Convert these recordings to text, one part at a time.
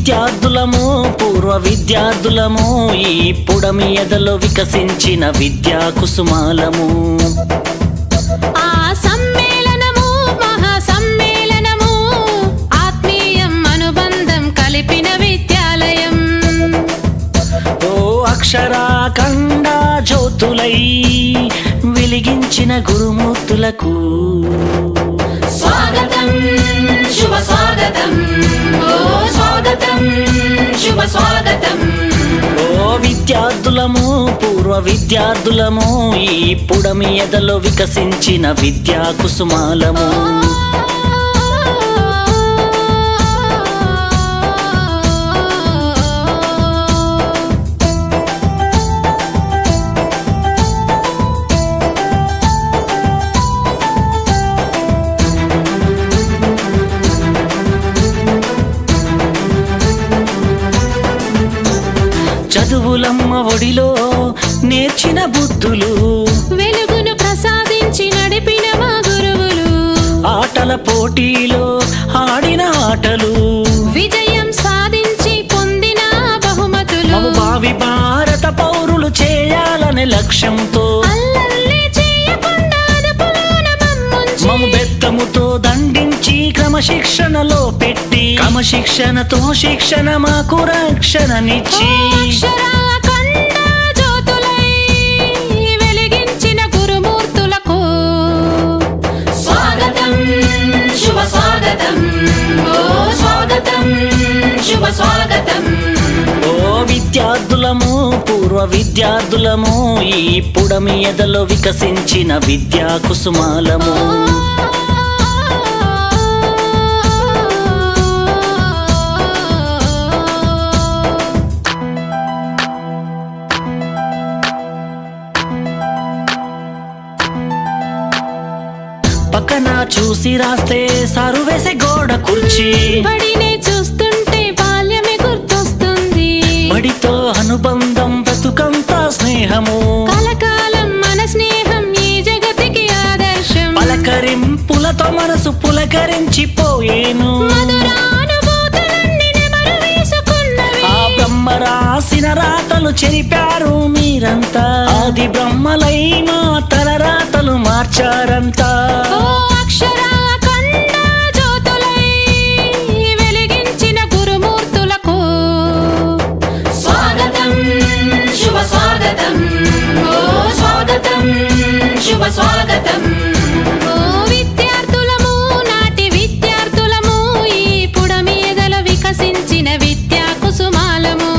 విద్యార్థులము పూర్వ విద్యార్థులము ఈ పుడమి ఎదలో వికసించిన విద్యా కుసుమాలము. ఆ సమ్మేళనము మహా సమ్మేళనము ఆత్మీయం అనుబంధం కలిపిన విద్యాలయం. ఓ అక్షరాఖండ జ్యోతులై వెలిగించిన గురుమూర్తులకు స్వాగతం శుభ స్వాగతం, ఓ స్వాగతం శుభ స్వాగతం. ఓ విద్యార్థులము పూర్వ విద్యార్థులము ఈ పుడమి ఎదలో వికసించిన విద్యా కుసుమాలము. చదువులమ్మ ఒడిలో నేర్చిన బుద్ధులు, వెలుగును ప్రసాదించి నడిపిన మా గురువులు, ఆటల పోటీలో ఆడిన ఆటలు, విజయం సాధించి పొందిన బహుమతులు, మము భావి భారత పౌరులు చేయాలనే లక్ష్యంతో అల్లల్లే చేయకుండా అదుపులోన మమ్ముంచి, మము బెత్తముతో దండించి క్రమశిక్షణలో పెట్టి క్రమశిక్షణతో శిక్షణ మాకు రక్షణనిచ్చి అక్షరాఖండ జ్యోతులై వెలిగించిన గురుమూర్తులకు స్వాగతం శుభ స్వాగతం, ఓ స్వాగతం శుభ స్వాగతం. ఓ విద్యార్థులము పూర్వ విద్యార్థులము ఈ పుడమి ఎదలో వికసించిన విద్యా కుసుమాలము. పక్కన చూసి రాస్తే సారు వేసే గోడ కుర్చీ, బడినే చూస్తుంటే బాల్యమే గుర్తొస్తుంది, బడితో అనుబంధం బ్రతుకంతా స్నేహము, కలకాలం మన స్నేహం ఈ జగతికి ఆదర్శం, పలకరింపులతో మనసు పులకరించిపోయేను, మధురానుభూతులన్నీ నెమరు వేసుకున్నవి, ఆ బ్రహ్మ రాసిన రాతలు చెరిపారు మీరంతా, ఆది బ్రహ్మలై మా తల రాతలు మార్చారంతా. ఓ అక్షరాఖండ జ్యోతులై వెలిగించిన గురుమూర్తులకు స్వాగతం శుభ స్వాగతం, ఓ స్వాగతం శుభ స్వాగతం. ఓ విద్యార్థులము నాటి విద్యార్థులము ఈ పుడమి ఎదల వికసించిన విద్యా కుసుమాలము.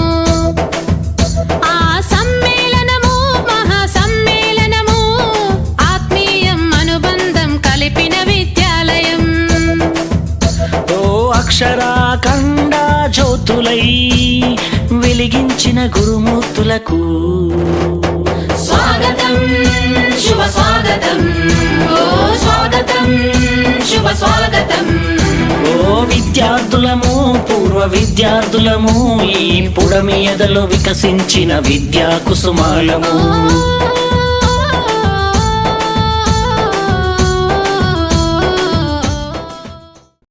ఆ సమ్మేళనము మహా సమ్మేళనము ఆత్మీయం అనుబంధం కలిపిన విద్యాలయం. ఓ అక్షరాఖండ జ్యోతులై వెలిగించిన గురుమూర్తులకు స్వాగతం శుభ స్వాగతం, ఓ స్వాగతం శుభ స్వాగతం. ఓ విద్యార్థులము పూర్వ విద్యార్థులము ఈ పుడమి ఎదలో వికసించిన విద్యా కుసుమాలము.